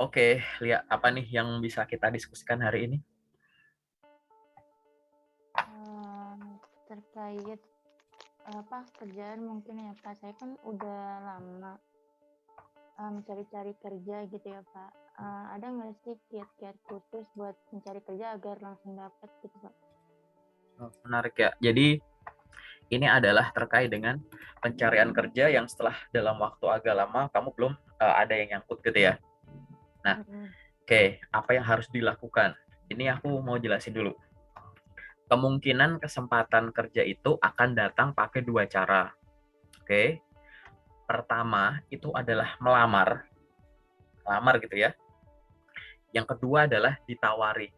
Oke, lihat apa nih yang bisa kita diskusikan hari ini? Terkait apa kerjaan mungkin ya Pak. Saya kan udah lama mencari-cari kerja gitu ya Pak. Ada nggak sih kiat-kiat khusus buat mencari kerja agar langsung dapat gitu Pak? Menarik ya. Jadi ini adalah terkait dengan pencarian kerja yang setelah dalam waktu agak lama kamu belum ada yang nyangkut gitu ya. Nah, Mm-mm. oke, apa yang harus dilakukan? Ini aku mau jelasin dulu. Kemungkinan kesempatan kerja itu akan datang pakai dua cara. Oke, pertama itu adalah melamar, melamar gitu ya. Yang kedua adalah ditawari.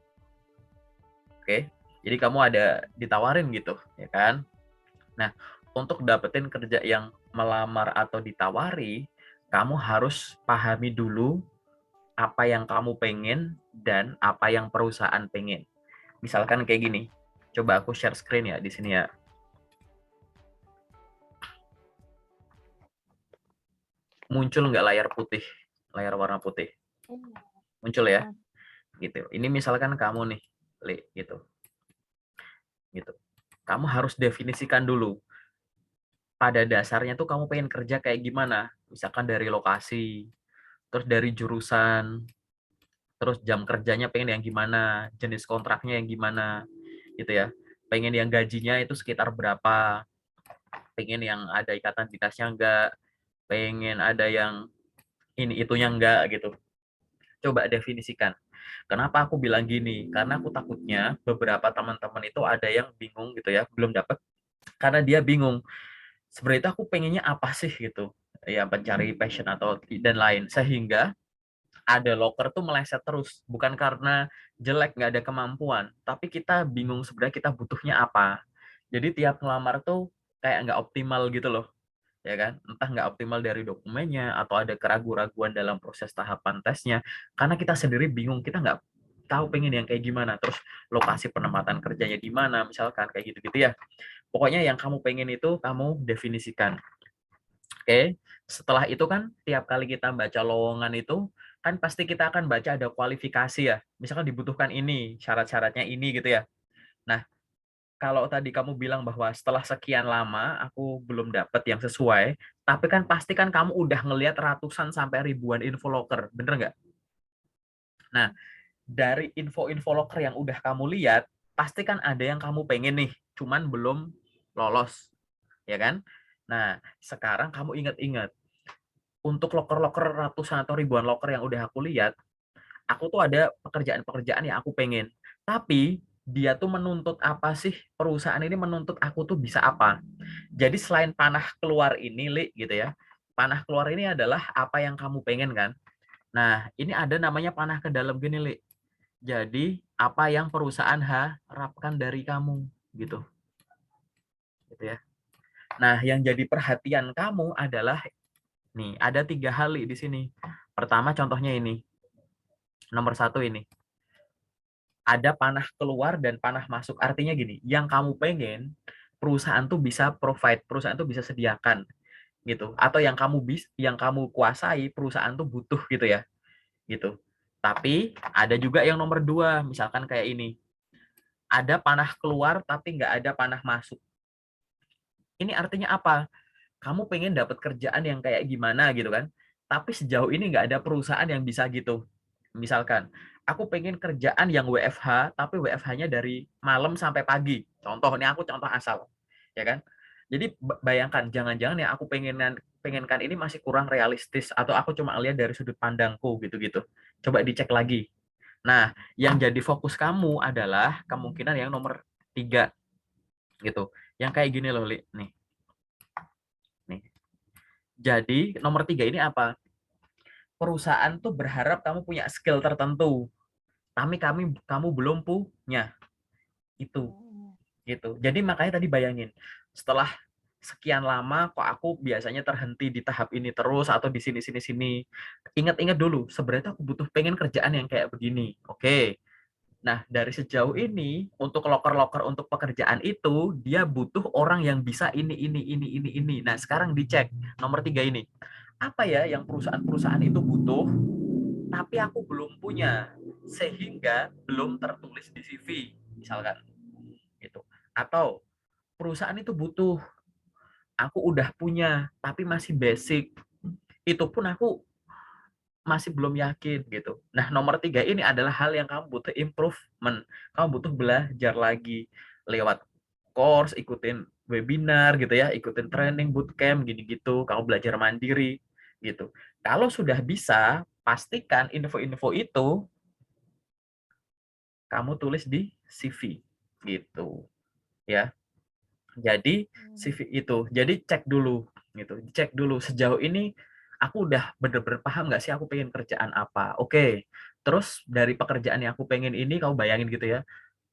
Oke, jadi kamu ada ditawarin gitu, ya kan? Nah, untuk dapetin kerja yang melamar atau ditawari, kamu harus pahami dulu apa yang kamu pengen dan apa yang perusahaan pengen. Misalkan kayak gini, coba aku share screen ya di sini ya. Muncul nggak layar putih, layar warna putih? Iya. Muncul ya, Heeh. gitu. Ini misalkan kamu nih, Li, gitu, gitu. Kamu harus definisikan dulu. Pada dasarnya tuh kamu pengen kerja kayak gimana? Misalkan dari lokasi, terus dari jurusan, terus jam kerjanya pengen yang gimana, jenis kontraknya yang gimana, gitu ya. Pengen yang gajinya itu sekitar berapa, pengen yang ada ikatan dinasnya enggak, pengen ada yang ini itunya enggak gitu. Coba definisikan. Kenapa aku bilang gini? Karena aku takutnya beberapa teman-teman itu ada yang bingung gitu ya, belum dapat karena dia bingung. Sebenarnya aku pengennya apa sih gitu. Ya mencari passion atau dan lain sehingga ada loker tuh meleset terus, bukan karena jelek nggak ada kemampuan, tapi kita bingung sebenarnya kita butuhnya apa. Jadi tiap ngelamar tuh kayak nggak optimal gitu loh, ya kan? Entah nggak optimal dari dokumennya atau ada keraguan-raguan dalam proses tahapan tesnya, karena kita sendiri bingung, kita nggak tahu pengen yang kayak gimana, terus lokasi penempatan kerjanya di mana, misalkan kayak gitu-gitu ya. Pokoknya yang kamu pengen itu kamu definisikan. Oke, setelah itu kan tiap kali kita baca lowongan itu kan pasti kita akan baca ada kualifikasi ya. Misalkan dibutuhkan ini, syarat-syaratnya ini gitu ya. Nah, kalau tadi kamu bilang bahwa setelah sekian lama aku belum dapat yang sesuai, tapi kan pasti kan kamu udah ngelihat ratusan sampai ribuan info loker, bener nggak? Nah, dari info-info loker yang udah kamu lihat, pasti kan ada yang kamu pengen nih, cuman belum lolos, ya kan? Nah, sekarang kamu ingat-ingat untuk loker-loker ratusan atau ribuan loker yang udah aku lihat, aku tuh ada pekerjaan-pekerjaan yang aku pengen. Tapi dia tuh menuntut apa sih? Perusahaan ini menuntut aku tuh bisa apa? Jadi selain panah keluar ini, Li, gitu ya. Panah keluar ini adalah apa yang kamu pengen kan? Nah, ini ada namanya panah ke dalam gini, Li. Jadi apa yang perusahaan harapkan dari kamu gitu. Gitu ya. Nah, yang jadi perhatian kamu adalah nih, ada 3 hal di sini. Pertama contohnya ini. Nomor satu ini, ada panah keluar dan panah masuk. Artinya gini, yang kamu pengen, perusahaan tuh bisa provide, perusahaan tuh bisa sediakan gitu. Atau yang kamu kuasai, perusahaan tuh butuh gitu ya, gitu. Tapi ada juga yang nomor dua, misalkan kayak ini, ada panah keluar tapi nggak ada panah masuk. Ini artinya apa? Kamu pengen dapat kerjaan yang kayak gimana gitu kan? Tapi sejauh ini nggak ada perusahaan yang bisa gitu. Misalkan, aku pengen kerjaan yang WFH, tapi WFH-nya dari malam sampai pagi. Contoh, ini aku contoh asal, ya kan? Jadi bayangkan, jangan-jangan yang aku pengenkan ini masih kurang realistis atau aku cuma lihat dari sudut pandangku gitu-gitu. Coba dicek lagi. Nah, yang jadi fokus kamu adalah kemungkinan yang nomor 3 gitu. Yang kayak gini loh, Li. Nih. Jadi nomor 3 ini apa? Perusahaan tuh berharap kamu punya skill tertentu, tapi kamu belum punya itu Oh, gitu. Jadi makanya tadi bayangin, setelah sekian lama kok aku biasanya terhenti di tahap ini terus atau di sini sini sini. Ingat-ingat dulu, sebenarnya aku butuh pengen kerjaan yang kayak begini. Oke. Nah, dari sejauh ini untuk loker-loker untuk pekerjaan itu dia butuh orang yang bisa ini. Nah, sekarang dicek nomor 3 ini. Apa ya yang perusahaan-perusahaan itu butuh? tapi aku belum punya, sehingga belum tertulis di CV, misalkan gitu. Atau perusahaan itu butuh, aku udah punya, tapi masih basic, itu pun aku masih belum yakin gitu. Nah, nomor 3 ini adalah hal yang kamu butuh improvement. Kamu butuh belajar lagi lewat course, ikutin webinar gitu ya, ikutin training, bootcamp, gini-gitu. Kamu belajar mandiri gitu. Kalau sudah bisa, pastikan info-info itu kamu tulis di CV gitu ya. Jadi CV itu, jadi cek dulu gitu, cek dulu sejauh ini aku udah bener-bener paham nggak sih aku pengen kerjaan apa. Oke, terus dari pekerjaan yang aku pengen ini kamu bayangin gitu ya,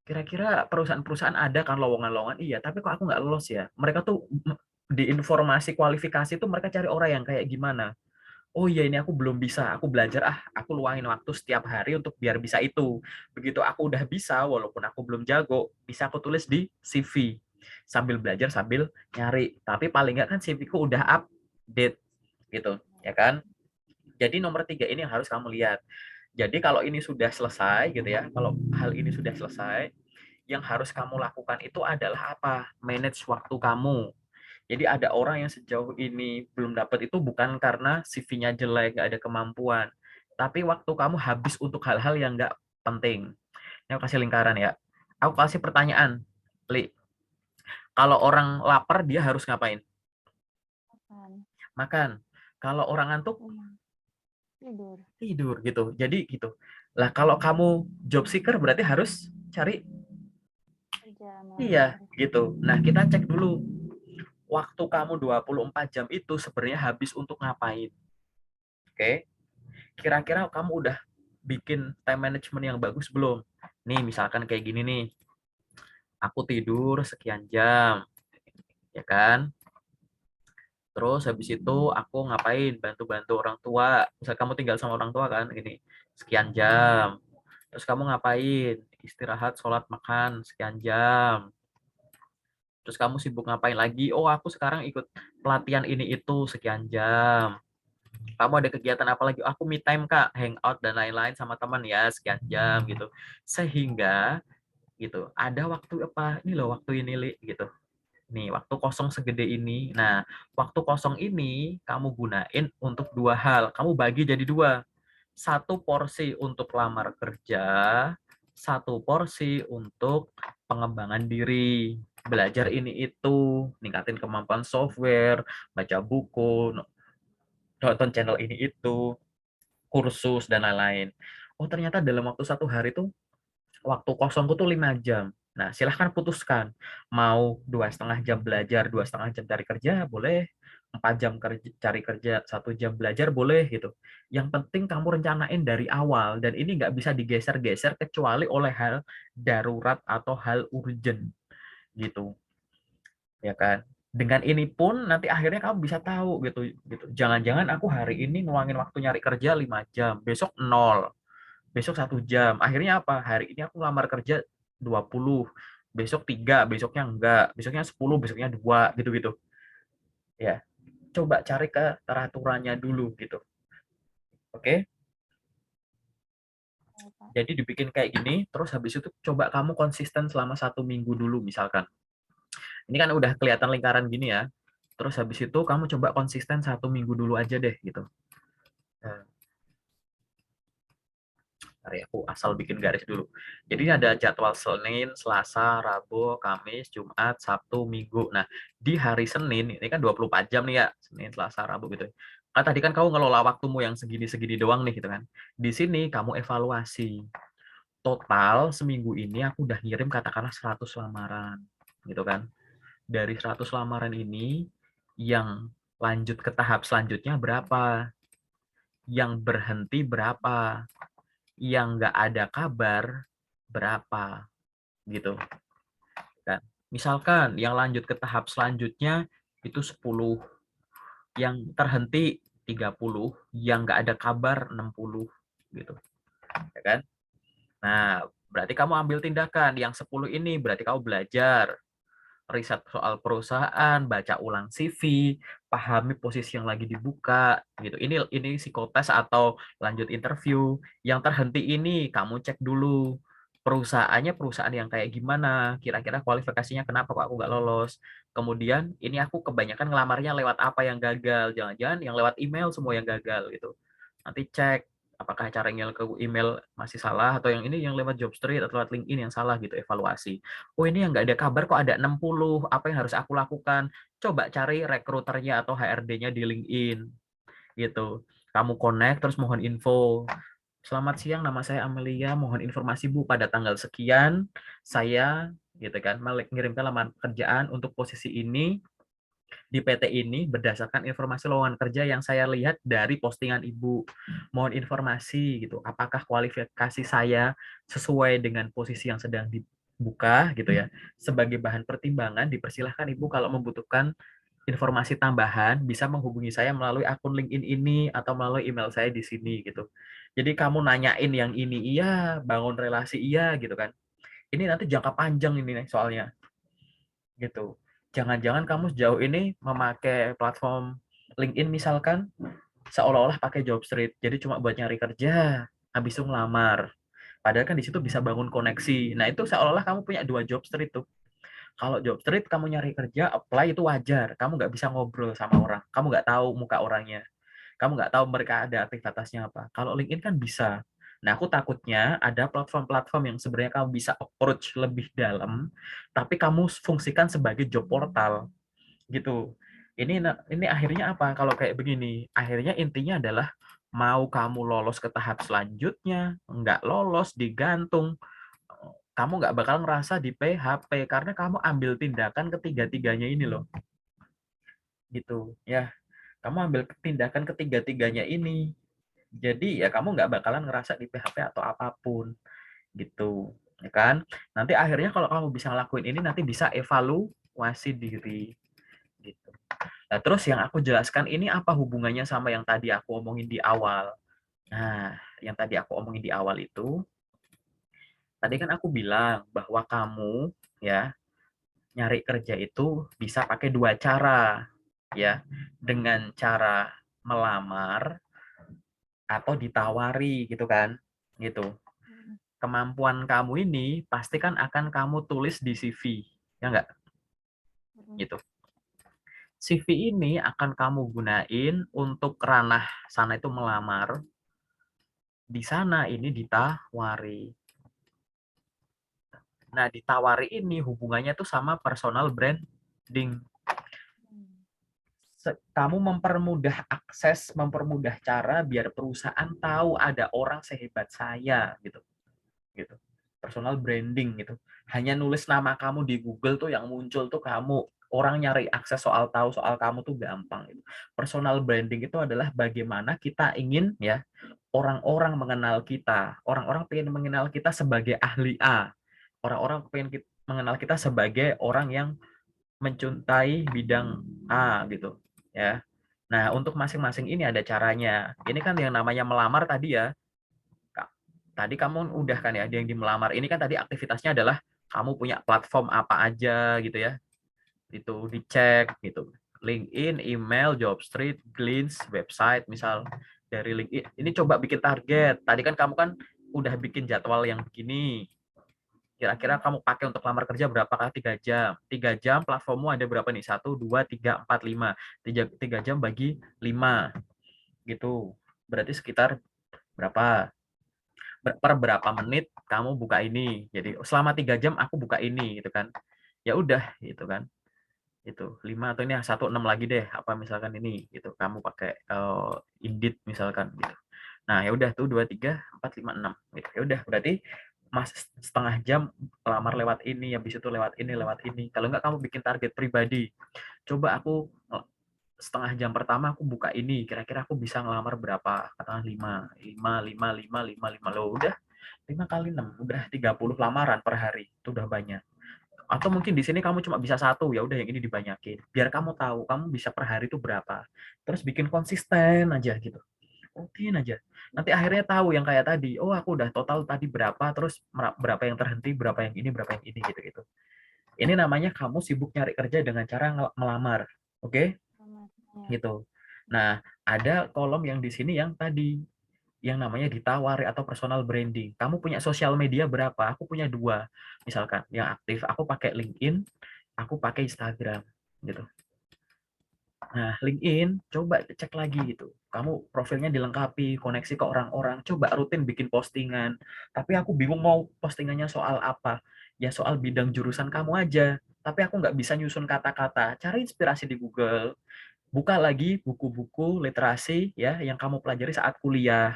kira-kira perusahaan-perusahaan ada kan lowongan-lowongan, iya tapi kok aku nggak lolos ya. Mereka tuh di informasi kualifikasi tuh mereka cari orang yang kayak gimana. Oh iya ini aku belum bisa, aku belajar aku luangin waktu setiap hari untuk biar bisa itu. Begitu aku udah bisa, walaupun aku belum jago, bisa aku tulis di CV. Sambil belajar, sambil nyari. Tapi paling nggak kan CV ku udah update gitu, ya kan? Jadi nomor 3 ini yang harus kamu lihat. Jadi kalau ini sudah selesai gitu ya, kalau hal ini sudah selesai, yang harus kamu lakukan itu adalah apa? Manage waktu kamu. Jadi ada orang yang sejauh ini belum dapat itu bukan karena CV-nya jelek, nggak ada kemampuan. Tapi waktu kamu habis untuk hal-hal yang nggak penting. Ini aku kasih lingkaran ya. Aku kasih pertanyaan, Li. Kalau orang lapar, dia harus ngapain? Makan. Makan. Kalau orang ngantuk, Tidur. tidur gitu. Jadi gitu. Lah kalau kamu job seeker berarti harus cari, Kerja, iya melamar. gitu. Nah kita cek dulu, waktu kamu 24 jam itu sebenarnya habis untuk ngapain? Oke. Kira-kira kamu udah bikin time management yang bagus belum? Nih, misalkan kayak gini nih, aku tidur sekian jam, ya kan? Terus habis itu aku ngapain? Bantu-bantu orang tua. Misal kamu tinggal sama orang tua kan, gini, sekian jam. Terus kamu ngapain? Istirahat, sholat, makan, sekian jam. Terus kamu sibuk ngapain lagi? Oh, aku sekarang ikut pelatihan ini itu sekian jam. Kamu ada kegiatan apa lagi? Aku me time Kak, hangout dan lain-lain sama teman ya, sekian jam gitu. Sehingga gitu, ada waktu apa? Ini loh waktu ini, Li, gitu. Nih, waktu kosong segede ini. Nah, waktu kosong ini kamu gunain untuk 2 hal. Kamu bagi jadi 2. 1 porsi untuk lamar kerja, 1 porsi untuk pengembangan diri. Belajar ini itu, ningkatin kemampuan software, baca buku, nonton channel ini itu, kursus dan lain-lain. Oh ternyata dalam waktu 1 hari tuh waktu kosongku tuh 5 jam. Nah silahkan putuskan mau 2,5 jam belajar, 2,5 jam cari kerja boleh, 4 jam kerja, cari kerja, 1 jam belajar boleh gitu. Yang penting kamu rencanain dari awal dan ini nggak bisa digeser-geser kecuali oleh hal darurat atau hal urgent gitu, ya kan? Dengan ini pun nanti akhirnya kamu bisa tahu gitu. Jangan-jangan aku hari ini ngeluangin waktu nyari kerja 5 jam, besok nol, besok 1 jam. Akhirnya apa? Hari ini aku lamar kerja 20, besok 3, besoknya enggak, besoknya 10, besoknya 2, gitu-gitu. Ya, coba cari ke teraturannya dulu gitu. Oke? Ya, Pak. Jadi dibikin kayak gini, terus habis itu coba kamu konsisten selama 1 minggu dulu misalkan. Ini kan udah kelihatan lingkaran gini ya. Terus habis itu kamu coba konsisten 1 minggu dulu aja deh gitu. Nah, hari aku asal bikin garis dulu. Jadi ada jadwal Senin, Selasa, Rabu, Kamis, Jumat, Sabtu, Minggu. Nah, di hari Senin, ini kan 24 jam nih ya, Senin, Selasa, Rabu gitu. Kan tadi kan kamu ngelola waktumu yang segini-segini doang nih gitu kan. Di sini kamu evaluasi. Total seminggu ini aku udah ngirim katakanlah 100 lamaran gitu kan. Dari 100 lamaran ini yang lanjut ke tahap selanjutnya berapa? Yang berhenti berapa? Yang nggak ada kabar berapa gitu kan. Misalkan yang lanjut ke tahap selanjutnya itu 10, yang terhenti 30, yang nggak ada kabar 60 gitu, ya kan? Nah, berarti kamu ambil tindakan yang 10 ini berarti kamu belajar. riset soal perusahaan, baca ulang CV, pahami posisi yang lagi dibuka gitu. Ini psikotes atau lanjut interview. Yang terhenti ini kamu cek dulu perusahaannya perusahaan yang kayak gimana, kira-kira kualifikasinya kenapa kok aku nggak lolos. Kemudian ini aku kebanyakan ngelamarnya lewat apa yang gagal, jangan-jangan yang lewat email semua yang gagal gitu. Nanti cek apakah cara email ke email masih salah atau yang ini yang lewat Jobstreet atau lewat LinkedIn yang salah gitu, evaluasi. Oh ini yang nggak ada kabar kok ada 60, apa yang harus aku lakukan? Coba cari rekruternya atau HRD-nya di LinkedIn gitu. Kamu connect terus mohon info. Selamat siang, nama saya Amelia. Mohon informasi Bu pada tanggal sekian saya gitu kan mengirimkan lamaran pekerjaan untuk posisi ini di PT ini berdasarkan informasi lowongan kerja yang saya lihat dari postingan Ibu. Mohon informasi gitu. Apakah kualifikasi saya sesuai dengan posisi yang sedang dibuka gitu ya. Sebagai bahan pertimbangan dipersilahkan Ibu kalau membutuhkan informasi tambahan bisa menghubungi saya melalui akun LinkedIn ini atau melalui email saya di sini gitu. Jadi kamu nanyain yang ini iya, bangun relasi iya gitu kan. Ini nanti jangka panjang ini nih soalnya gitu. Jangan-jangan kamu sejauh ini memakai platform LinkedIn misalkan seolah-olah pakai Jobstreet. Jadi cuma buat nyari kerja, habis itu ngelamar. Padahal kan di situ bisa bangun koneksi. Nah, itu seolah-olah kamu punya dua Jobstreet tuh. Kalau Jobstreet kamu nyari kerja, apply itu wajar. Kamu nggak bisa ngobrol sama orang. Kamu nggak tahu muka orangnya. Kamu nggak tahu mereka ada aktivitasnya apa. Kalau LinkedIn kan bisa. Nah, aku takutnya ada platform-platform yang sebenarnya kamu bisa approach lebih dalam, tapi kamu fungsikan sebagai job portal gitu. Ini akhirnya apa? Kalau kayak begini, akhirnya intinya adalah mau kamu lolos ke tahap selanjutnya, nggak lolos digantung, kamu nggak bakal ngerasa di PHP karena kamu ambil tindakan ketiga-tiganya ini loh, gitu ya. Kamu ambil tindakan ketiga-tiganya ini, jadi ya kamu nggak bakalan ngerasa di PHP atau apapun, gitu, ya kan? Nanti akhirnya kalau kamu bisa ngelakuin ini, nanti bisa evaluasi diri, gitu. Nah, terus yang aku jelaskan ini apa hubungannya sama yang tadi aku omongin di awal? Nah, yang tadi aku omongin di awal itu, tadi kan aku bilang bahwa kamu ya nyari kerja itu bisa pakai dua cara ya, dengan cara melamar atau ditawari gitu kan, gitu. Kemampuan kamu ini pasti kan akan kamu tulis di CV, ya enggak? Gitu. CV ini akan kamu gunain untuk ranah sana itu melamar, di sana ini ditawari. Nah, ditawari ini hubungannya tuh sama personal branding. Kamu mempermudah akses, mempermudah cara biar perusahaan tahu ada orang sehebat saya gitu. Gitu. Personal branding gitu. Hanya nulis nama kamu di Google tuh yang muncul tuh kamu. Orang nyari akses soal tahu soal kamu tuh gampang gitu. Personal branding itu adalah bagaimana kita ingin ya orang-orang mengenal kita. Orang-orang pengen mengenal kita sebagai ahli A. Orang-orang pengen mengenal kita sebagai orang yang mencintai bidang A gitu ya. Nah, untuk masing-masing ini ada caranya. Ini kan yang namanya melamar tadi ya. Tadi kamu udah kan ya, ada yang di melamar. Ini kan tadi aktivitasnya adalah kamu punya platform apa aja gitu ya. Itu dicek gitu. LinkedIn, email, Jobstreet, Glints, website misal dari LinkedIn. Ini coba bikin target. Tadi kan kamu kan udah bikin jadwal yang begini. Kira-kira kamu pakai untuk lamar kerja berapa kali? 3 jam. 3 jam platformmu ada berapa nih? 1, 2, 3, 4, 5. 3 jam bagi 5. Gitu. Berarti sekitar berapa? Per berapa menit kamu buka ini. Jadi selama 3 jam aku buka ini gitu kan. Ya udah gitu kan. Itu 5 atau ini 1, 6 lagi deh apa misalkan ini gitu. Kamu pakai Indeed misalkan gitu. Nah, ya udah tuh 2, 3, 4, 5, 6 gitu. Ya udah berarti Mas setengah jam lamar lewat ini, habis itu lewat ini, lewat ini. Kalau enggak kamu bikin target pribadi. Coba aku setengah jam pertama aku buka ini, kira-kira aku bisa ngelamar berapa? Katakan 5, 5, 5, 5, 5, 5. Loh, udah 5 kali 6, udah 30 lamaran per hari. Itu udah banyak. Atau mungkin di sini kamu cuma bisa satu, ya udah yang ini dibanyakin. Biar kamu tahu kamu bisa per hari itu berapa. Terus bikin konsisten aja gitu. Rutin aja. Nanti akhirnya tahu yang kayak tadi, oh aku udah total tadi berapa, terus berapa yang terhenti, berapa yang ini gitu-gitu. Ini namanya kamu sibuk nyari kerja dengan cara melamar. Oke? sama ya. Gitu. Nah, ada kolom yang di sini yang tadi yang namanya ditawari atau personal branding. Kamu punya sosial media berapa? Aku punya 2. Misalkan yang aktif, aku pakai LinkedIn, aku pakai Instagram gitu. Nah, LinkedIn coba cek lagi gitu. Kamu profilnya dilengkapi, koneksi ke orang-orang, coba rutin bikin postingan. Tapi aku bingung mau postingannya soal apa. Ya soal bidang jurusan kamu aja. Tapi aku nggak bisa nyusun kata-kata. Cari inspirasi di Google. Buka lagi buku-buku literasi ya yang kamu pelajari saat kuliah.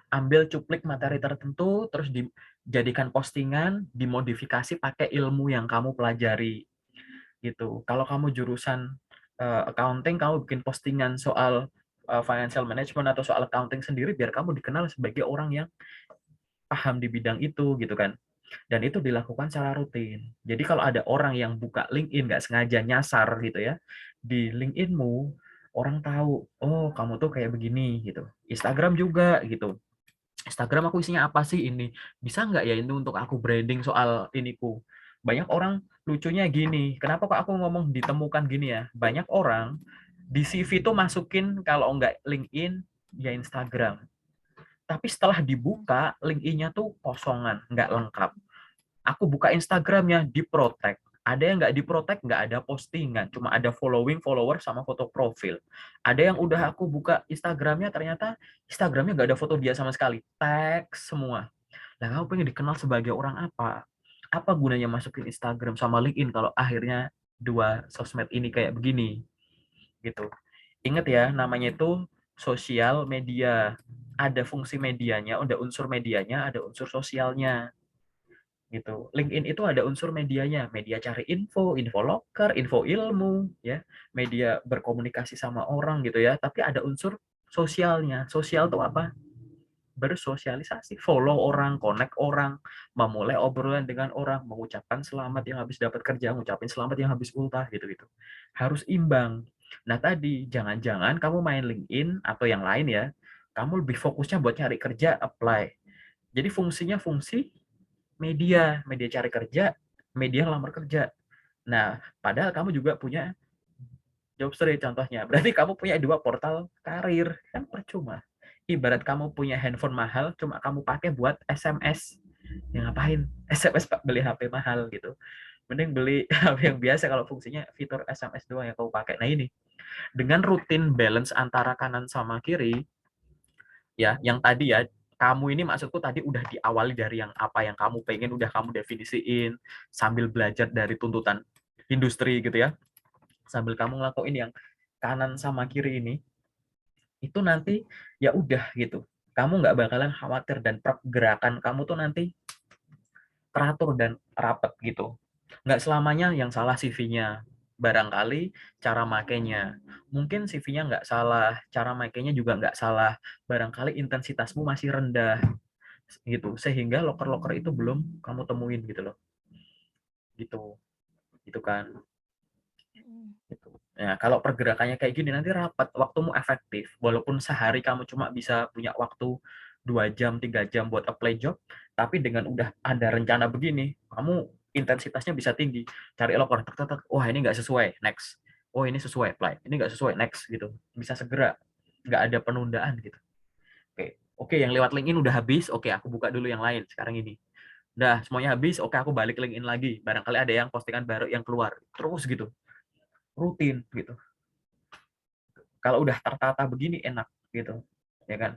Ambil cuplik materi tertentu, terus dijadikan postingan, dimodifikasi pakai ilmu yang kamu pelajari gitu. Kalau kamu jurusan accounting, kamu bikin postingan soal financial management atau soal accounting sendiri biar kamu dikenal sebagai orang yang paham di bidang itu gitu kan. Dan itu dilakukan secara rutin. Jadi kalau ada orang yang buka LinkedIn nggak sengaja nyasar gitu ya di LinkedIn-mu, orang tahu, oh kamu tuh kayak begini gitu. Instagram juga gitu. Instagram aku isinya apa sih ini? Bisa nggak ya itu untuk aku branding soal iniku? Banyak orang lucunya gini, kenapa kok aku ngomong ditemukan gini ya? Banyak orang di CV tuh masukin kalau nggak LinkedIn, ya Instagram. Tapi setelah dibuka, LinkedIn-nya tuh kosongan, nggak lengkap. Aku buka Instagramnya, di-protect. Ada yang nggak di-protect, nggak ada postingan. Cuma ada following, follower, sama foto profil. Ada yang udah aku buka Instagramnya, ternyata Instagramnya nggak ada foto dia sama sekali. Teks semua. Nah, kamu pengen dikenal sebagai orang apa? Apa gunanya masukin Instagram sama LinkedIn kalau akhirnya dua sosmed ini kayak begini? Gitu. Ingat ya, namanya itu sosial media. Ada fungsi medianya, ada unsur medianya, ada unsur sosialnya gitu. LinkedIn itu ada unsur medianya, media cari info, info loker, info ilmu, ya, media berkomunikasi sama orang gitu ya. Tapi ada unsur sosialnya. Sosial itu apa? Bersosialisasi, follow orang, connect orang, memulai obrolan dengan orang, mengucapkan selamat yang habis dapat kerja, mengucapin selamat yang habis ultah gitu-gitu. Harus imbang. Nah tadi, jangan-jangan kamu main LinkedIn atau yang lain ya, kamu lebih fokusnya buat cari kerja, apply. Jadi fungsinya fungsi media, media cari kerja, media lamar kerja. Nah, padahal kamu juga punya Jobstreet contohnya. Berarti kamu punya 2 portal karir, kan percuma. Ibarat kamu punya handphone mahal, cuma kamu pakai buat SMS. Ya ngapain? SMS beli HP mahal gitu. Mending beli HP yang biasa kalau fungsinya fitur SMS doang yang kamu pakai. Nah ini, dengan rutin balance antara kanan sama kiri, ya, yang tadi ya, kamu ini maksudku tadi udah diawali dari yang apa yang kamu pengen, udah kamu definisiin, sambil belajar dari tuntutan industri gitu ya, sambil kamu ngelakuin yang kanan sama kiri ini, itu nanti ya udah gitu. Kamu nggak bakalan khawatir dan pergerakan kamu tuh nanti teratur dan rapet gitu. Nggak selamanya yang salah CV-nya. Barangkali cara makainya. Mungkin CV-nya nggak salah, cara makainya juga nggak salah. Barangkali intensitasmu masih rendah gitu. Sehingga loker-loker itu belum kamu temuin gitu loh. Gitu. Gitu kan. Gitu. Nah, kalau pergerakannya kayak gini nanti rapat, waktumu efektif. Walaupun sehari kamu cuma bisa punya waktu 2 jam, 3 jam buat apply job, tapi dengan udah ada rencana begini, kamu intensitasnya bisa tinggi. Cari loker, tek, tek, tek. Wah ini nggak sesuai, next. Oh ini sesuai, apply. Ini nggak sesuai, next gitu. Bisa segera, nggak ada penundaan gitu. Oke, yang lewat LinkedIn udah habis, oke aku buka dulu yang lain sekarang ini. Udah semuanya habis, oke aku balik LinkedIn lagi. Barangkali ada yang postingan baru yang keluar. Terus gitu, rutin gitu. Kalau udah tertata begini enak gitu, ya kan?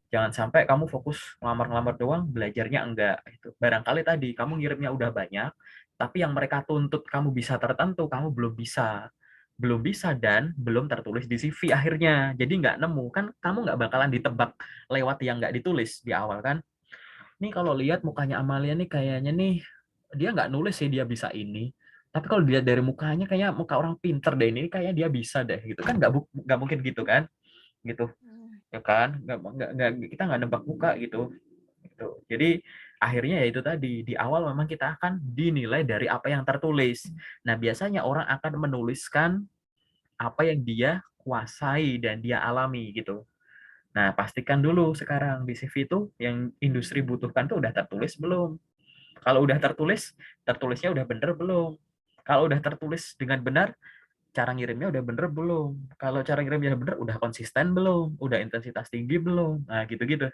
Jangan sampai kamu fokus ngelamar-ngelamar doang, belajarnya enggak. Itu barangkali tadi kamu ngirimnya udah banyak, tapi yang mereka tuntut kamu bisa tertentu, kamu belum bisa dan belum tertulis di CV akhirnya. Jadi nggak nemu kan, kamu nggak bakalan ditebak lewat yang nggak ditulis di awal kan. Nih kalau lihat mukanya Amalia nih kayaknya nih dia nggak nulis sih dia bisa ini. Tapi kalau dilihat dari mukanya kayak muka orang pinter deh ini kayak dia bisa deh gitu kan nggak mungkin gitu kan gitu ya kan nggak kita nggak nebak muka gitu gitu. Jadi akhirnya ya itu tadi di awal memang kita akan dinilai dari apa yang tertulis. Nah biasanya orang akan menuliskan apa yang dia kuasai dan dia alami gitu. Nah pastikan dulu sekarang di CV itu yang industri butuhkan tuh udah tertulis belum. Kalau udah tertulis, tertulisnya udah bener belum? Kalau udah tertulis dengan benar, cara ngirimnya udah bener belum? Kalau cara ngirimnya udah bener, udah konsisten belum? Udah intensitas tinggi belum? Nah, gitu-gitu.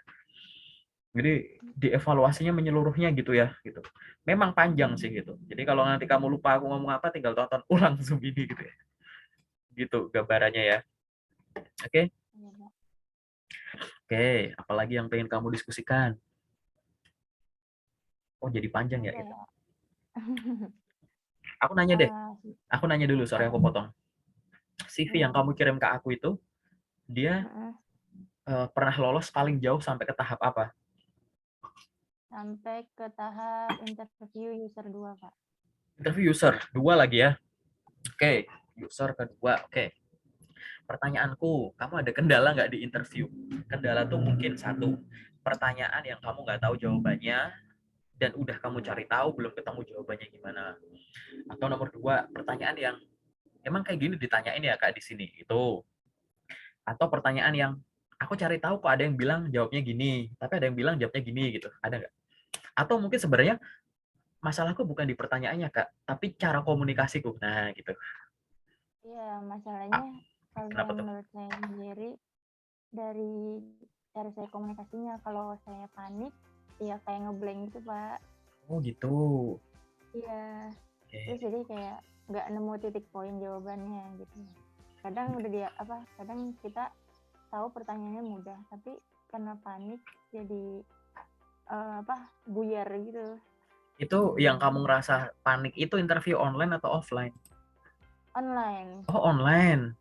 Jadi dievaluasinya menyeluruhnya gitu ya, gitu. Memang panjang sih gitu. Jadi kalau nanti kamu lupa aku ngomong apa, tinggal tonton ulang Zoom ini gitu ya. Gitu gambarannya ya. Oke, Iya, Pak. oke. Apalagi yang pengen kamu diskusikan? Oh, jadi panjang ya Apa itu. ya? Aku nanya deh. Sih, Aku nanya dulu, sorry apa aku nih? potong. CV Iya, yang kamu kirim ke aku itu, dia heeh. pernah lolos paling jauh sampai ke tahap apa? Sampai ke tahap interview user 2, Pak. Interview user, dua lagi ya. Oke, user kedua. Oke. Pertanyaanku, kamu ada kendala nggak di interview? Kendala tuh mungkin satu, pertanyaan yang kamu nggak tahu jawabannya, dan udah kamu cari tahu belum ketemu jawabannya gimana. Atau nomor dua, pertanyaan yang emang kayak gini ditanyain ya kak di sini itu. Atau pertanyaan yang aku cari tahu kok ada yang bilang jawabnya gini, tapi ada yang bilang jawabnya gini gitu. Ada nggak? Atau mungkin sebenarnya masalahku bukan di pertanyaannya kak, tapi cara komunikasiku. Nah gitu. Iya, masalahnya Ah, kalau kenapa tuh? menurut saya sendiri dari cara saya komunikasinya, kalau saya panik, ya kayak ngeblank gitu, Pak. Oh gitu. Iya, terus Oke. jadi kayak nggak nemu titik poin jawabannya gitu. Kadang udah dia apa? Kadang kita tahu pertanyaannya mudah, tapi karena panik jadi buyar gitu. Itu yang kamu ngerasa panik itu interview online atau offline? Online. Oh, online.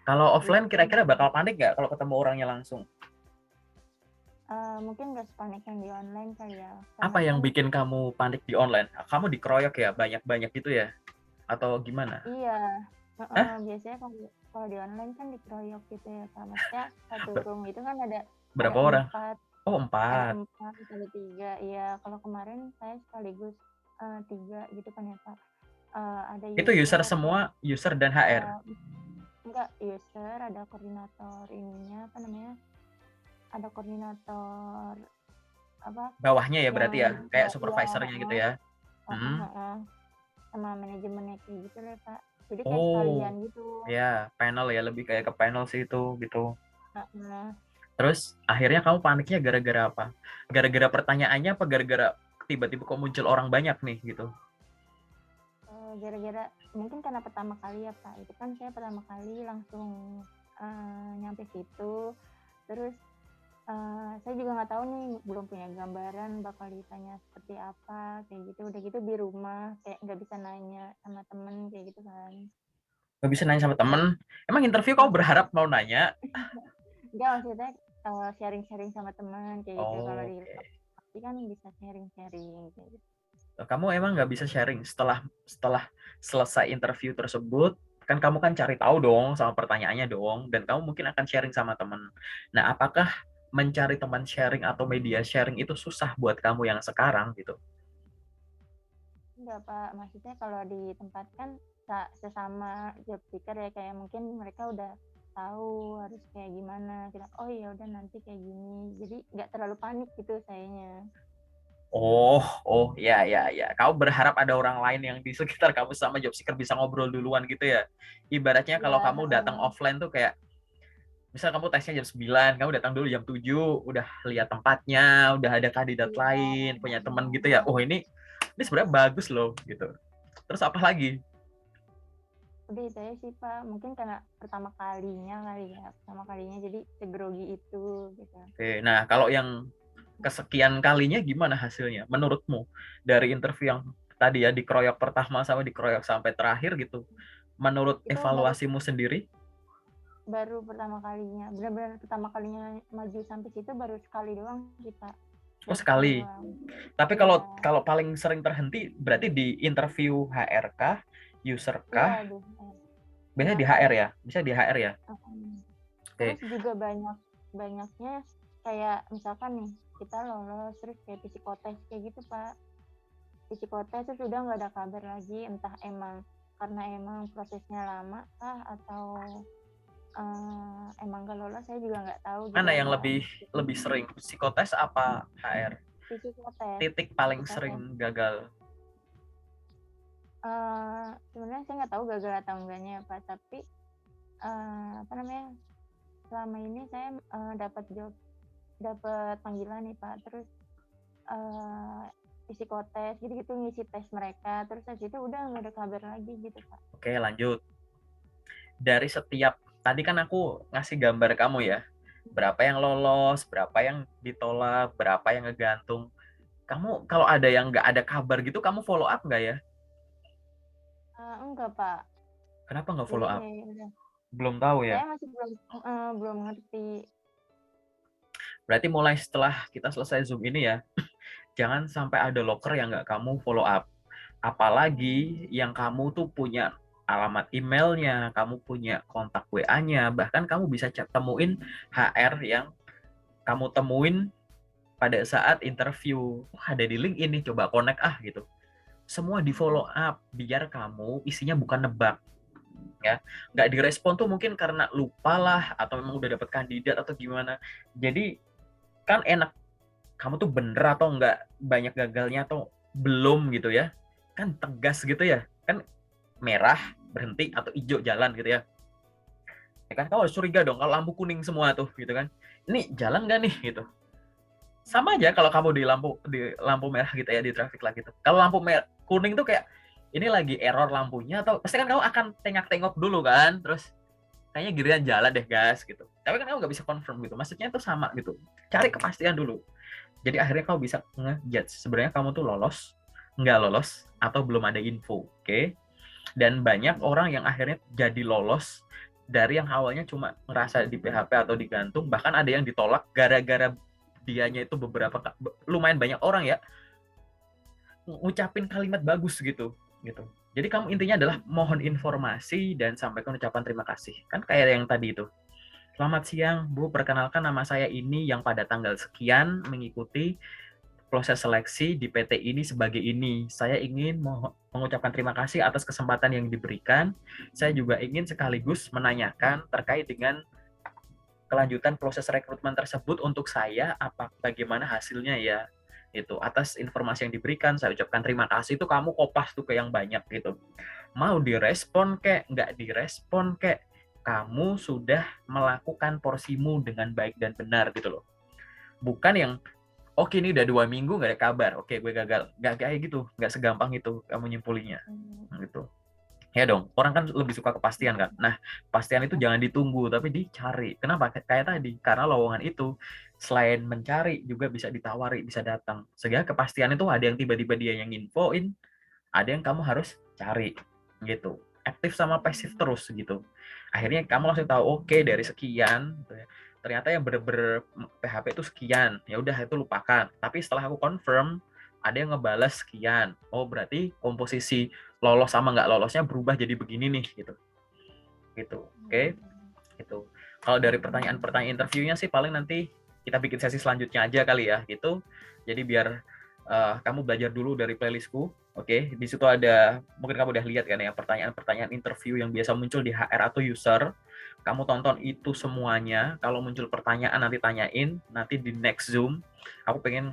Kalau offline Gitu. kira-kira bakal panik nggak kalau ketemu orangnya langsung? Mungkin nggak sepanik yang di online kali ya, Apa karena yang kan bikin kamu panik di online? Kamu dikeroyok ya, banyak-banyak gitu ya? Atau gimana? iya, Hah? biasanya kalau kalau di online kan dikeroyok gitu ya, Kak. Maksudnya satu room itu kan ada Berapa orang? empat, Oh, ada 4. empat, ada tiga. Iya, kalau kemarin saya sekaligus tiga gitu kan ya, Pak. Ada Itu user user, semua, user dan HR. eh, enggak user, ada koordinator ininya apa namanya? Ada koordinator apa Bawahnya ya yang berarti ya, kayak iya, supervisornya gitu ya. Hmm. sama manajemennya kayak gitu lah, Pak. Jadi kayak sekalian Oh, gitu. ya panel ya, lebih kayak ke panel sih itu gitu. Heeh. Terus akhirnya kamu paniknya gara-gara apa? Gara-gara pertanyaannya apa gara-gara tiba-tiba kok muncul orang banyak nih gitu? Gara-gara mungkin karena pertama kali ya, Pak. Itu kan saya pertama kali langsung nyampe situ. Terus saya juga nggak tahu nih, belum punya gambaran bakal ditanya seperti apa kayak gitu. Udah gitu di rumah kayak nggak bisa nanya sama temen kayak gitu kan. Nggak bisa nanya sama temen. Emang interview kamu Nggak berharap mau nanya? nggak maksudnya sharing-sharing sama teman kayak gitu. Kalau Oh, di oke. pasti kan bisa sharing-sharing kayak gitu. Kamu emang nggak bisa sharing setelah setelah selesai interview tersebut, kan kamu kan cari tahu dong sama pertanyaannya dong, dan kamu mungkin akan sharing sama temen. Nah, apakah mencari teman sharing atau media sharing itu susah buat kamu yang sekarang gitu? Enggak, Pak. Maksudnya kalau di tempat kan sesama job seeker ya, kayak mungkin mereka udah tahu harus kayak gimana. Kita, oh ya udah nanti kayak gini. Jadi nggak terlalu panik gitu sayanya. Oh, oh, ya, ya, ya. Kamu berharap ada orang lain yang di sekitar kamu sama job seeker bisa ngobrol duluan gitu ya. Ibaratnya kalau Iya, kamu datang offline tuh kayak, misal kamu tesnya jam 9, kamu datang dulu jam 7, udah lihat tempatnya, udah ada kandidat iya, lain, punya teman gitu ya. Oh, ini sebenarnya bagus loh gitu. Terus apa lagi? udah itu aja sih, Pak. Mungkin karena pertama kalinya kali ya, pertama kalinya jadi segrogi itu gitu. Oke, nah kalau yang kesekian kalinya gimana hasilnya menurutmu dari interview yang tadi ya dikeroyok pertama sama dikeroyok sampai terakhir gitu? Menurut Itu baru evaluasimu sendiri? baru pertama kalinya, benar-benar pertama kalinya maju sampai situ baru sekali doang sih, Pak. Oh Baru sekali sekali. doang. Tapi Iya, kalau kalau paling sering terhenti berarti di interview HR kah, user iya, kah? aduh. Biasanya di HR HR. ya, bisa di HR ya. Oke. Terus juga banyaknya kayak misalkan nih kita lolos terus kayak psikotes kayak gitu, Pak. Psikotes terus udah nggak ada kabar lagi, entah emang karena emang prosesnya lama kah atau emang gak lolos, saya juga nggak tahu gitu Mana ya, yang Pak. lebih lebih sering psikotes apa HR? psikotes. titik paling Psikotes. sering gagal? Sebenarnya saya nggak tahu gagal atau enggaknya ya Pak, tapi apa namanya, selama ini saya dapat panggilan nih Pak, terus psikotes gitu-gitu, ngisi tes mereka, terus habis itu udah nggak ada kabar lagi gitu Pak. Oke, lanjut. Dari setiap, tadi kan aku ngasih gambar kamu ya, berapa yang lolos, berapa yang ditolak, berapa yang ngegantung. Kamu kalau ada yang nggak ada kabar gitu, kamu follow up nggak ya? Enggak Pak, Kenapa nggak jadi follow up? ya udah. Belum tahu ya? Saya masih belum ngerti. Berarti mulai setelah kita selesai Zoom ini ya, jangan sampai ada loker yang nggak kamu follow up. Apalagi yang kamu tuh punya alamat emailnya, kamu punya kontak WA-nya, bahkan kamu bisa temuin HR yang kamu temuin pada saat interview. Wah, ada di link ini, coba connect gitu. Semua di follow up, biar kamu isinya bukan nebak. Ya, nggak direspon tuh mungkin karena lupa lah, atau memang udah dapet kandidat atau gimana. Jadi kan enak, kamu tuh bener atau nggak, banyak gagalnya atau belum gitu ya, kan tegas gitu ya, kan merah berhenti atau hijau jalan gitu ya kan kamu harus curiga dong kalau lampu kuning semua tuh gitu kan, ini jalan nggak nih gitu. Sama aja kalau kamu di lampu merah gitu ya, di traffic light gitu, kalau lampu merah kuning tuh kayak ini lagi error lampunya, atau pasti kan kamu akan tengok-tengok dulu kan, terus kayaknya giliran jalan deh gas gitu, tapi kan kamu nggak bisa confirm gitu, maksudnya itu sama gitu, cari kepastian dulu. Jadi akhirnya kamu bisa nge-judge sebenarnya kamu tuh lolos, nggak lolos, atau belum ada info. Oke? Dan banyak orang yang akhirnya jadi lolos dari yang awalnya cuma ngerasa di PHP atau digantung, bahkan ada yang ditolak gara-gara dianya itu lumayan banyak orang ya ngucapin kalimat bagus gitu. Jadi kamu intinya adalah mohon informasi dan sampaikan ucapan terima kasih. Kan kayak yang tadi itu. Selamat siang, Bu. Perkenalkan nama saya ini yang pada tanggal sekian mengikuti proses seleksi di PT ini sebagai ini. Saya ingin mengucapkan terima kasih atas kesempatan yang diberikan. Saya juga ingin sekaligus menanyakan terkait dengan kelanjutan proses rekrutmen tersebut untuk saya, bagaimana hasilnya ya. Itu atas informasi yang diberikan, saya ucapkan terima kasih. Itu kamu kopas tuh ke yang banyak gitu. Mau direspon kek, nggak direspon kek, kamu sudah melakukan porsimu dengan baik dan benar gitu loh. Bukan yang oke ini udah 2 minggu nggak ada kabar, oke gue gagal. Nggak kayak gitu, nggak segampang itu kamu nyimpulinya. Gitu. Ya dong, orang kan lebih suka kepastian kan. Nah, kepastian itu jangan ditunggu, tapi dicari. Kenapa? Kayak tadi, karena lowongan itu selain mencari juga bisa ditawari, bisa datang. Sehingga kepastian itu ada yang tiba-tiba dia yang infoin, ada yang kamu harus cari gitu, aktif sama pasif terus gitu. Akhirnya kamu langsung tahu, oke dari sekian gitu ya, ternyata yang bener-bener PHP itu sekian, ya udah itu lupakan. Tapi setelah aku confirm ada yang ngebales sekian, oh berarti komposisi lolos sama nggak lolosnya berubah jadi begini nih gitu. Oke. Gitu. Kalau dari pertanyaan interviewnya sih paling nanti kita bikin sesi selanjutnya aja kali ya gitu. Jadi biar kamu belajar dulu dari playlistku. Oke, di situ ada, mungkin kamu udah lihat kan ya, pertanyaan-pertanyaan interview yang biasa muncul di HR atau user. Kamu tonton itu semuanya. Kalau muncul pertanyaan nanti tanyain. Nanti di next Zoom, aku pengen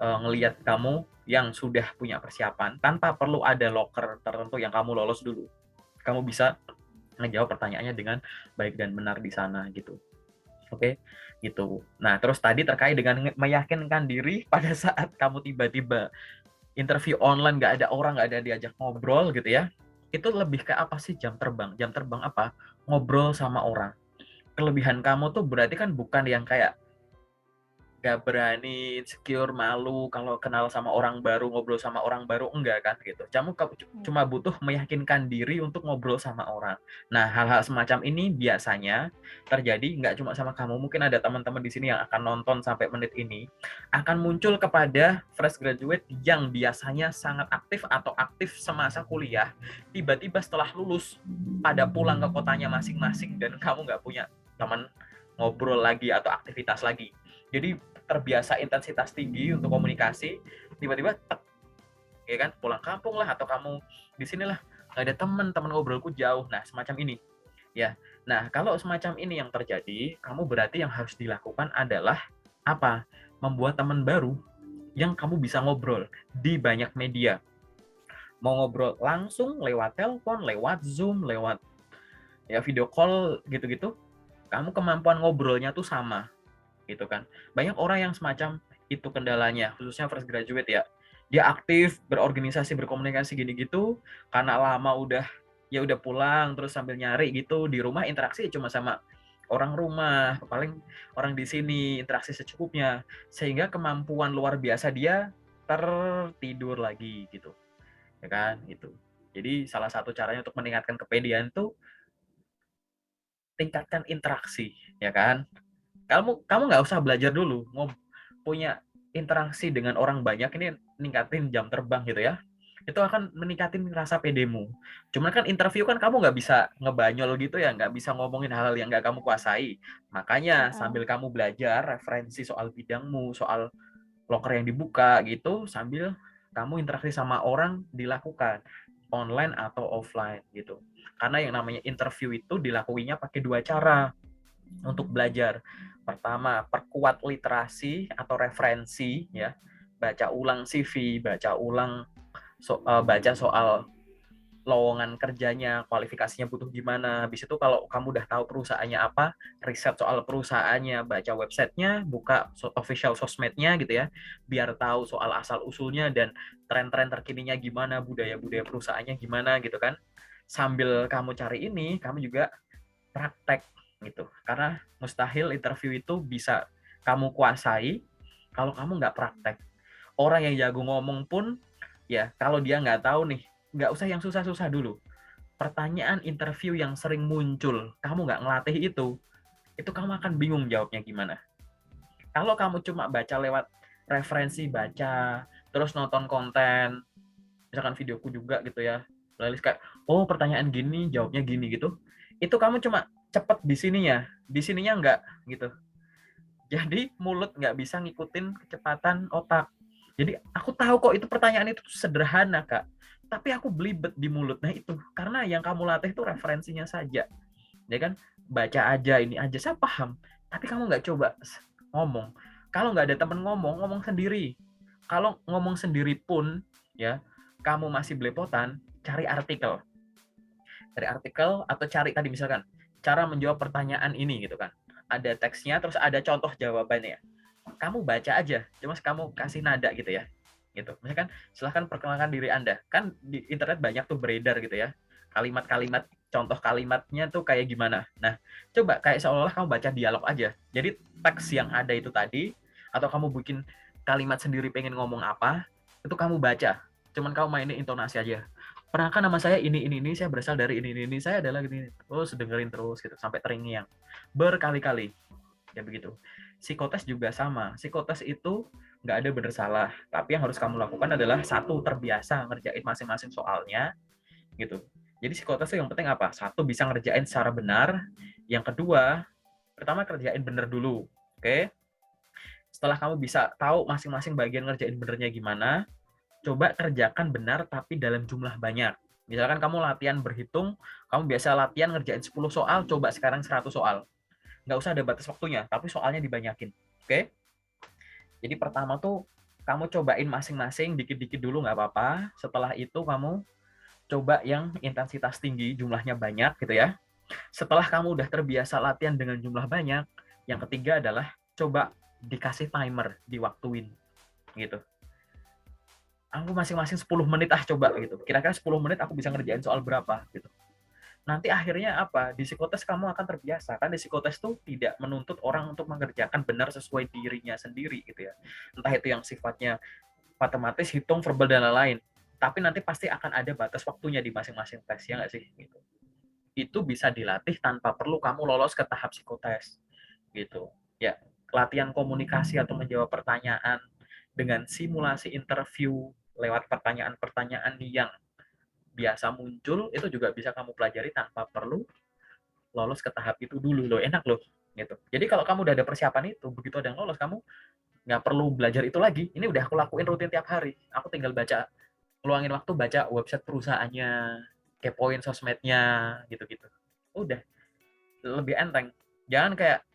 ngelihat kamu yang sudah punya persiapan tanpa perlu ada loker tertentu yang kamu lolos dulu. Kamu bisa ngejawab pertanyaannya dengan baik dan benar di sana gitu. Oke, gitu. Nah, terus tadi terkait dengan meyakinkan diri pada saat kamu tiba-tiba interview online, nggak ada orang, nggak ada diajak ngobrol gitu ya. Itu lebih ke apa sih jam terbang? Jam terbang apa? Ngobrol sama orang. Kelebihan kamu tuh berarti kan bukan yang kayak gak berani, insecure, malu kalau kenal sama orang baru, ngobrol sama orang baru, enggak kan gitu. Kamu cuma butuh meyakinkan diri untuk ngobrol sama orang. Nah, hal-hal semacam ini biasanya terjadi nggak cuma sama kamu, mungkin ada teman-teman di sini yang akan nonton sampai menit ini, akan muncul kepada fresh graduate yang biasanya sangat aktif atau aktif semasa kuliah, tiba-tiba setelah lulus pada pulang ke kotanya masing-masing dan kamu nggak punya teman ngobrol lagi atau aktivitas lagi. Jadi terbiasa intensitas tinggi untuk komunikasi, tiba-tiba ya kan pulang kampung lah, atau kamu di sinilah nggak ada teman ngobrolku jauh. Nah, semacam ini ya. Nah, kalau semacam ini yang terjadi, kamu berarti yang harus dilakukan adalah apa? Membuat teman baru. yang kamu bisa ngobrol di banyak media. Mau ngobrol langsung lewat telepon, lewat Zoom, lewat ya video call gitu-gitu, kamu kemampuan ngobrolnya tuh sama gitu kan. Banyak orang yang semacam itu kendalanya, khususnya fresh graduate ya. Dia aktif, berorganisasi, berkomunikasi gini gitu, karena lama udah pulang terus sambil nyari gitu di rumah, interaksi cuma sama orang rumah, paling orang di sini, interaksi secukupnya, sehingga kemampuan luar biasa dia tertidur lagi gitu. Ya kan? Gitu. Jadi salah satu caranya untuk meningkatkan kepedean tuh tingkatkan interaksi, ya kan? Kamu nggak usah belajar dulu, punya interaksi dengan orang banyak ini ningkatin jam terbang gitu ya. Itu akan meningkatin rasa pedemu. Cuman kan interview kan kamu nggak bisa ngebanyol gitu ya, nggak bisa ngomongin hal-hal yang nggak kamu kuasai. Makanya Heeh. sambil kamu belajar referensi soal bidangmu, soal loker yang dibuka gitu, sambil kamu interaksi sama orang dilakukan online atau offline gitu. Karena yang namanya interview itu dilakuinya pakai dua cara untuk belajar. Pertama, perkuat literasi atau referensi ya. Baca ulang CV, baca soal lowongan kerjanya, kualifikasinya butuh gimana. Habis itu kalau kamu udah tahu perusahaannya apa, riset soal perusahaannya, baca websitenya, buka official sosmednya gitu ya, biar tahu soal asal-usulnya dan tren-tren terkininya gimana, budaya-budaya perusahaannya gimana gitu kan. Sambil kamu cari ini, kamu juga praktek gitu. Karena mustahil interview itu bisa kamu kuasai kalau kamu nggak praktek. Orang yang jago ngomong pun, ya kalau dia nggak tahu nih, nggak usah yang susah-susah dulu. Pertanyaan interview yang sering muncul, kamu nggak ngelatih itu kamu akan bingung jawabnya gimana. Kalau kamu cuma baca lewat referensi, baca, terus nonton konten, misalkan videoku juga gitu ya, playlist kayak, oh pertanyaan gini, jawabnya gini gitu, itu kamu cuma cepet di sininya nggak gitu. Jadi mulut nggak bisa ngikutin kecepatan otak. Jadi aku tahu kok itu pertanyaan itu sederhana kak, tapi aku belibet di mulut. Nah itu karena yang kamu latih itu referensinya saja, ya kan? Baca aja ini aja saya paham, tapi kamu nggak coba ngomong. Kalau nggak ada temen ngomong sendiri. Kalau ngomong sendiri pun ya kamu masih belepotan, cari artikel. Cari artikel atau cari tadi misalkan cara menjawab pertanyaan ini gitu kan. Ada teksnya terus ada contoh jawabannya. Kamu baca aja, cuma kamu kasih nada gitu ya. Gitu. Misalkan silahkan perkenalkan diri Anda. Kan di internet banyak tuh beredar gitu ya. Kalimat-kalimat contoh kalimatnya tuh kayak gimana. Nah, coba kayak seolah-olah kamu baca dialog aja. Jadi teks yang ada itu tadi atau kamu bikin kalimat sendiri pengen ngomong apa, itu kamu baca. Cuman kamu mainin intonasi aja. Perkenalkan nama saya ini, saya berasal dari ini, saya adalah ini. Terus dengerin terus gitu sampai terngiang. Berkali-kali. Ya begitu. Psikotes juga sama. Psikotes itu nggak ada benar salah. Tapi yang harus kamu lakukan adalah satu, terbiasa ngerjain masing-masing soalnya gitu. Jadi psikotes itu yang penting apa? Satu, bisa ngerjain secara benar. Yang kedua, pertama kerjain benar dulu. Oke? Setelah kamu bisa tahu masing-masing bagian ngerjain benernya gimana, coba kerjakan benar tapi dalam jumlah banyak. Misalkan kamu latihan berhitung, kamu biasa latihan ngerjain 10 soal, coba sekarang 100 soal. Nggak usah ada batas waktunya, tapi soalnya dibanyakin. Oke? Jadi pertama tuh kamu cobain masing-masing dikit-dikit dulu nggak apa-apa. Setelah itu kamu coba yang intensitas tinggi, jumlahnya banyak gitu ya. Setelah kamu udah terbiasa latihan dengan jumlah banyak, yang ketiga adalah coba dikasih timer, diwaktuin gitu. Aku masing-masing 10 menit coba gitu. Kira-kira 10 menit aku bisa ngerjain soal berapa gitu. Nanti akhirnya apa? Di psikotes kamu akan terbiasa. Kan di psikotes tuh tidak menuntut orang untuk mengerjakan benar sesuai dirinya sendiri gitu ya. Entah itu yang sifatnya matematis, hitung, verbal, dan lain-lain. Tapi nanti pasti akan ada batas waktunya di masing-masing tes, ya nggak sih? Gitu. Itu bisa dilatih tanpa perlu kamu lolos ke tahap psikotes. Gitu. Ya, latihan komunikasi atau menjawab pertanyaan dengan simulasi interview lewat pertanyaan-pertanyaan yang biasa muncul itu juga bisa kamu pelajari tanpa perlu lolos ke tahap itu dulu loh, enak loh gitu. Jadi kalau kamu udah ada persiapan itu, begitu ada yang lolos kamu nggak perlu belajar itu lagi. Ini udah aku lakuin rutin tiap hari. Aku tinggal baca, luangin waktu baca website perusahaannya, kepoin sosmednya gitu-gitu. Udah lebih enteng. Jangan kayak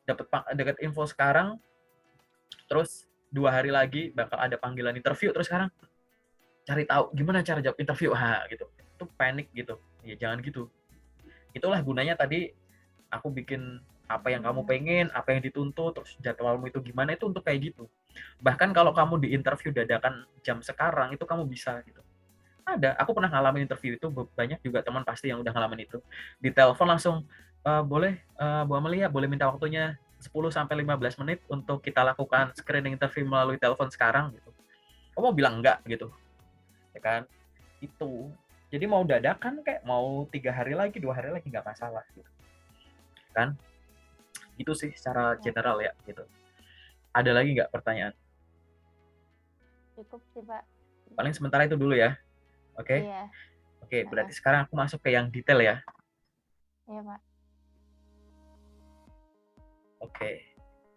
dapat info sekarang terus 2 hari lagi bakal ada panggilan interview, terus sekarang cari tahu gimana cara jawab interview, gitu. Itu panik gitu. Ya jangan gitu. Itulah gunanya tadi aku bikin apa yang kamu pengen, apa yang dituntut, terus jadwalmu itu gimana, itu untuk kayak gitu. Bahkan kalau kamu di interview dadakan jam sekarang, itu kamu bisa gitu. Ada, aku pernah ngalamin interview itu, banyak juga teman pasti yang udah ngalamin itu. Di telepon langsung, boleh, Bu Amelia, boleh minta waktunya 10-15 menit untuk kita lakukan screening interview melalui telepon sekarang gitu. Kamu mau bilang enggak gitu, ya kan? Itu. Jadi mau dadakan kayak mau 3 hari lagi, 2 hari lagi nggak masalah gitu. Kan? Itu sih secara general ya gitu. Ada lagi nggak pertanyaan? Cukup sih, Pak. Paling sementara itu dulu ya. Oke. Iya. Oke, berarti sekarang aku masuk ke yang detail ya. Iya, Pak. Oke.